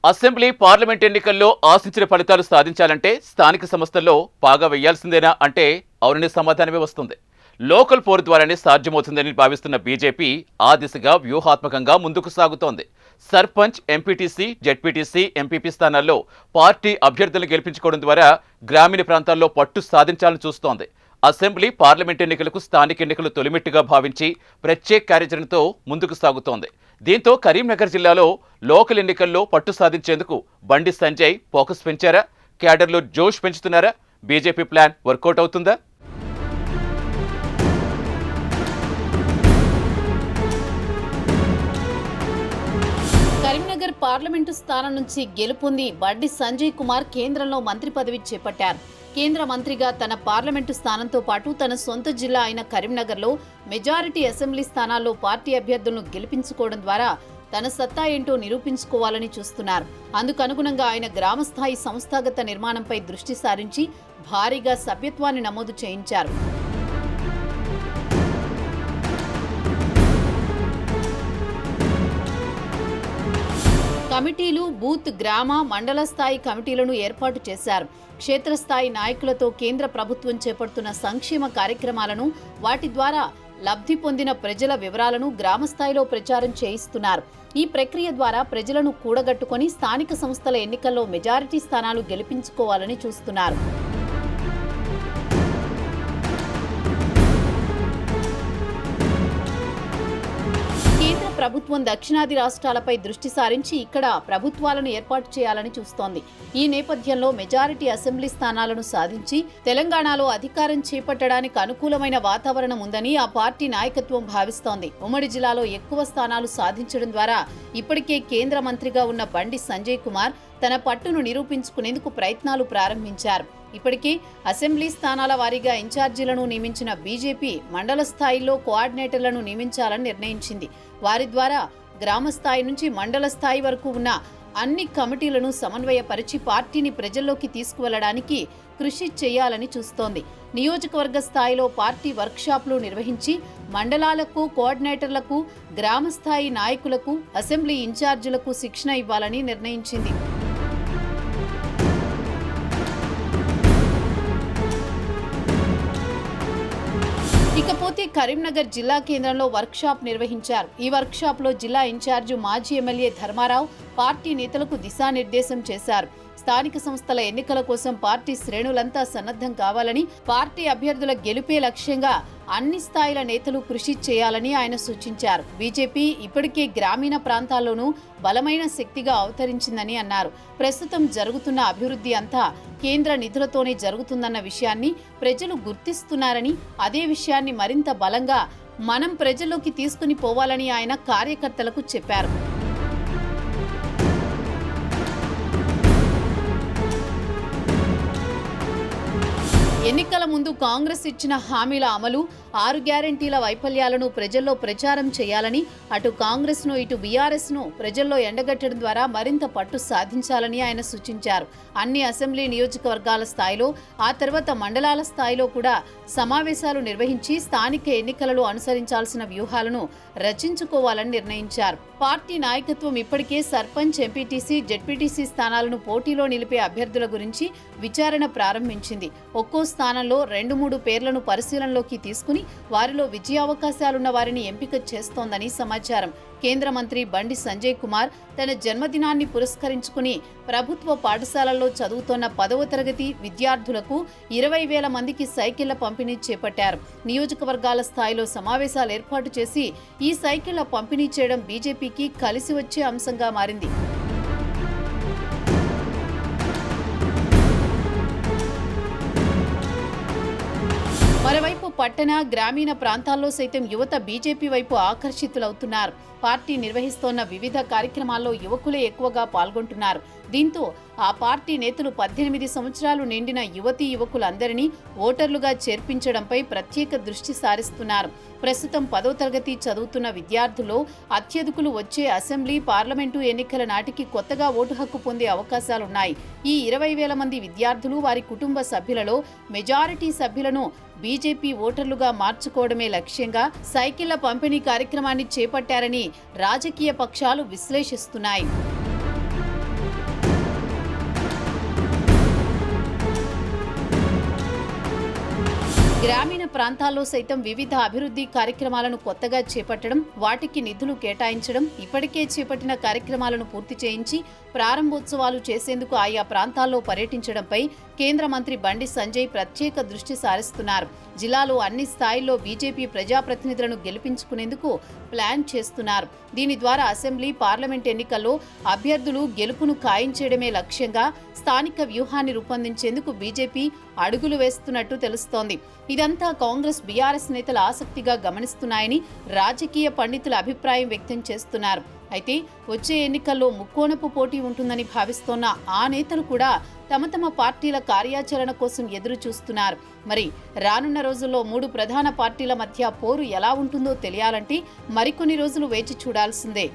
Assembly, parliament ఎన్నికల్లో ఆశించిన ఫలితాలు సాధించాలంటే స్థానిక సంస్థల్లో పాగా వేయాల్సిందేనా అంటే అవుననే సమాధానమే వస్తుంది. లోకల్ పోరు ద్వారానే సాధ్యమవుతుందని భావిస్తున్న బీజేపీ ఆ దిశగా వ్యూహాత్మకంగా ముందుకు సాగుతోంది. సర్పంచ్, ఎంపీటీసీ, జెడ్పీటీసీ, ఎంపీపీ స్థానాల్లో పార్టీ అభ్యర్థులను గెలిపించుకోవడం ద్వారా గ్రామీణ ప్రాంతాల్లో పట్టు సాధించాలని చూస్తోంది. అసెంబ్లీ, పార్లమెంట్ ఎన్నికలకు స్థానిక ఎన్నికలు తొలిమెట్టుగా భావించి ప్రత్యేక కార్యాచరణతో ముందుకు సాగుతోంది. దీంతో కరీంనగర్ జిల్లాలో లోకల్ ఎన్నికల్లో పట్టు సాధించేందుకు బండి సంజయ్ ఫోకస్ పెంచారా? క్యాడర్లో జోష్ పెంచుతున్నారా? బీజేపీ ప్లాన్ వర్కౌట్ అవుతుందా? కరీంనగర్ పార్లమెంటు స్థానం నుంచి గెలుపొంది బండి సంజయ్ కుమార్ కేంద్రంలో మంత్రి పదవి చేపట్టారు. కేంద్ర మంత్రిగా తన పార్లమెంటు స్థానంతో పాటు తన సొంత జిల్లా అయిన కరీంనగర్లో మెజారిటీ అసెంబ్లీ స్థానాల్లో పార్టీ అభ్యర్థులను గెలిపించుకోవడం ద్వారా తన సత్తా ఏంటో నిరూపించుకోవాలని చూస్తున్నారు. అందుకనుగుణంగా ఆయన గ్రామస్థాయి సంస్థాగత నిర్మాణంపై దృష్టి సారించి భారీగా సభ్యత్వాన్ని నమోదు చేయించారు. కమిటీలు, బూత్, గ్రామ, మండల స్థాయి కమిటీలను ఏర్పాటు చేశారు. క్షేత్రస్థాయి నాయకులతో కేంద్ర ప్రభుత్వం చేపడుతున్న సంక్షేమ కార్యక్రమాలను, వాటి ద్వారా లబ్ధి పొందిన ప్రజల వివరాలను గ్రామస్థాయిలో ప్రచారం చేయిస్తున్నారు. ఈ ప్రక్రియ ద్వారా ప్రజలను కూడగట్టుకొని స్థానిక సంస్థల ఎన్నికల్లో మెజారిటీ స్థానాలు గెలిపించుకోవాలని చూస్తున్నారు. కేంద్ర ప్రభుత్వం దక్షిణాది రాష్ట్రాలపై దృష్టి సారించి ఇక్కడ ప్రభుత్వాలను ఏర్పాటు చేయాలని చూస్తోంది. ఈ నేపథ్యంలో మెజారిటీ అసెంబ్లీ స్థానాలను సాధించి తెలంగాణలో అధికారం చేపట్టడానికి అనుకూలమైన వాతావరణం ఉందని ఆ పార్టీ నాయకత్వం భావిస్తోంది. ఉమ్మడి జిల్లాలో ఎక్కువ స్థానాలు సాధించడం ద్వారా ఇప్పటికే కేంద్ర మంత్రిగా ఉన్న బండి సంజయ్ కుమార్ తన పట్టును నిరూపించుకునేందుకు ప్రయత్నాలు ప్రారంభించారు. ఇప్పటికే అసెంబ్లీ స్థానాల వారీగా ఇన్ఛార్జీలను నియమించిన బీజేపీ మండల స్థాయిలో కోఆర్డినేటర్లను నియమించాలని నిర్ణయించింది. వారి ద్వారా గ్రామ స్థాయి నుంచి మండల స్థాయి వరకు ఉన్న అన్ని కమిటీలను సమన్వయపరిచి పార్టీని ప్రజల్లోకి తీసుకువెళ్లడానికి కృషి చేయాలని చూస్తోంది. నియోజకవర్గ స్థాయిలో పార్టీ వర్క్షాప్లు నిర్వహించి మండలాలకు, కోఆర్డినేటర్లకు, గ్రామ స్థాయి నాయకులకు, అసెంబ్లీ ఇన్ఛార్జీలకు శిక్షణ ఇవ్వాలని నిర్ణయించింది. ఇకపోతే కరీంనగర్ జిల్లా కేంద్రంలో వర్క్షాప్ నిర్వహించారు. ఈ వర్క్షాప్లో జిల్లా ఇన్ఛార్జి మాజీ ఎమ్మెల్యే ధర్మారావు పార్టీ నేతలకు దిశానిర్దేశం చేశారు. స్థానిక సంస్థల ఎన్నికల కోసం పార్టీ శ్రేణులంతా సన్నద్ధం కావాలని, పార్టీ అభ్యర్థుల గెలుపే లక్ష్యంగా అన్ని స్థాయిల నేతలు కృషి చేయాలని ఆయన సూచించారు. బీజేపీ ఇప్పటికే గ్రామీణ ప్రాంతాల్లోనూ బలమైన శక్తిగా అవతరించిందని అన్నారు. ప్రస్తుతం జరుగుతున్న అభివృద్ధి అంతా కేంద్ర నిధులతోనే జరుగుతుందన్న విషయాన్ని ప్రజలు గుర్తిస్తున్నారని, అదే విషయాన్ని మరింత బలంగా మనం ప్రజల్లోకి తీసుకుని పోవాలని ఆయన కార్యకర్తలకు చెప్పారు. ఎన్నికల ముందు కాంగ్రెస్ ఇచ్చిన హామీల అమలు, 6 గ్యారెంటీల వైఫల్యాలను ప్రజల్లో ప్రచారం చేయాలని, అటు కాంగ్రెస్ను ఇటు బీఆర్ఎస్ను ప్రజల్లో ఎండగట్టడం ద్వారా మరింత పట్టు సాధించాలని ఆయన సూచించారు. అన్ని అసెంబ్లీ నియోజకవర్గాల స్థాయిలో, ఆ తర్వాత మండలాల స్థాయిలో కూడా సమావేశాలు నిర్వహించి స్థానిక ఎన్నికలలో అనుసరించాల్సిన వ్యూహాలను రచించుకోవాలని నిర్ణయించారు. పార్టీ నాయకత్వం ఇప్పటికే సర్పంచ్, ఎంపీటీసీ, జెడ్పీటీసీ స్థానాలను పోటీలో నిలిపే అభ్యర్థుల గురించి విచారణ ప్రారంభించింది. ఒక్కో స్థానంలో 2-3 పేర్లను పరిశీలనలోకి తీసుకుని వారిలో విజయావకాశాలున్న వారిని ఎంపిక చేస్తోందని సమాచారం. కేంద్ర మంత్రి బండి సంజయ్ కుమార్ తన జన్మదినాన్ని పురస్కరించుకుని ప్రభుత్వ పాఠశాలల్లో చదువుతోన్న 10వ తరగతి విద్యార్థులకు 20,000 మందికి సైకిళ్ల పంపిణీ చేపట్టారు. నియోజకవర్గాల స్థాయిలో సమావేశాలు ఏర్పాటు చేసి ఈ సైకిళ్ల పంపిణీ చేయడం బీజేపీకి కలిసి వచ్చే అంశంగా మారింది. మరోవైపు పట్టణ, గ్రామీణ ప్రాంతాల్లో సైతం యువత బీజేపీ వైపు ఆకర్షితులవుతున్నారు. పార్టీ నిర్వహిస్తోన్న వివిధ కార్యక్రమాల్లో యువకులే ఎక్కువగా పాల్గొంటున్నారు. దీంతో ఆ పార్టీ నేతలు 18 సంవత్సరాలు నిండిన యువతీ యువకులందరినీ ఓటర్లుగా చేర్పించడంపై ప్రత్యేక దృష్టి సారిస్తున్నారు. ప్రస్తుతం 10వ తరగతి చదువుతున్న విద్యార్థుల్లో అత్యధికులు వచ్చే అసెంబ్లీ, పార్లమెంటు ఎన్నికల నాటికి కొత్తగా ఓటు హక్కు పొందే అవకాశాలున్నాయి. ఈ 20,000 మంది విద్యార్థులు, వారి కుటుంబ సభ్యులలో మెజారిటీ సభ్యులను బీజేపీ ఓటర్లుగా మార్చుకోవడమే లక్ష్యంగా సైకిళ్ల పంపిణీ కార్యక్రమాన్ని చేపట్టారని రాజకీయ పక్షాలు విశ్లేషిస్తున్నాయి. గ్రామీణ ప్రాంతాల్లో సైతం వివిధ అభివృద్ధి కార్యక్రమాలను కొత్తగా చేపట్టడం, వాటికి నిధులు కేటాయించడం, ఇప్పటికే చేపట్టిన కార్యక్రమాలను పూర్తి చేయించి ప్రారంభోత్సవాలు చేసేందుకు ఆయా ప్రాంతాల్లో పర్యటించడంపై కేంద్ర మంత్రి బండి సంజయ్ ప్రత్యేక దృష్టి సారిస్తున్నారు. జిల్లాలో అన్ని స్థాయిల్లో బీజేపీ ప్రజాప్రతినిధులను గెలిపించుకునేందుకు ప్లాన్ చేస్తున్నారు. దీని ద్వారా అసెంబ్లీ, పార్లమెంట్ ఎన్నికల్లో అభ్యర్థులు గెలుపును ఖాయం చేయడమే లక్ష్యంగా స్థానిక వ్యూహాన్ని రూపొందించేందుకు బీజేపీ అడుగులు వేస్తున్నట్టు తెలుస్తోంది. ఇదంతా కాంగ్రెస్, బీఆర్ఎస్ నేతలు ఆసక్తిగా గమనిస్తున్నాయని రాజకీయ పండితులు అభిప్రాయం వ్యక్తం చేస్తున్నారు. అయితే వచ్చే ఎన్నికల్లో ముక్కోణపు పోటీ ఉంటుందని భావిస్తోన్న ఆ నేతలు కూడా తమ తమ పార్టీల కార్యాచరణ కోసం ఎదురు చూస్తున్నారు. మరి రానున్న రోజుల్లో 3 ప్రధాన పార్టీల మధ్య పోరు ఎలా ఉంటుందో తెలియాలంటే మరికొన్ని రోజులు వేచి చూడాల్సిందే.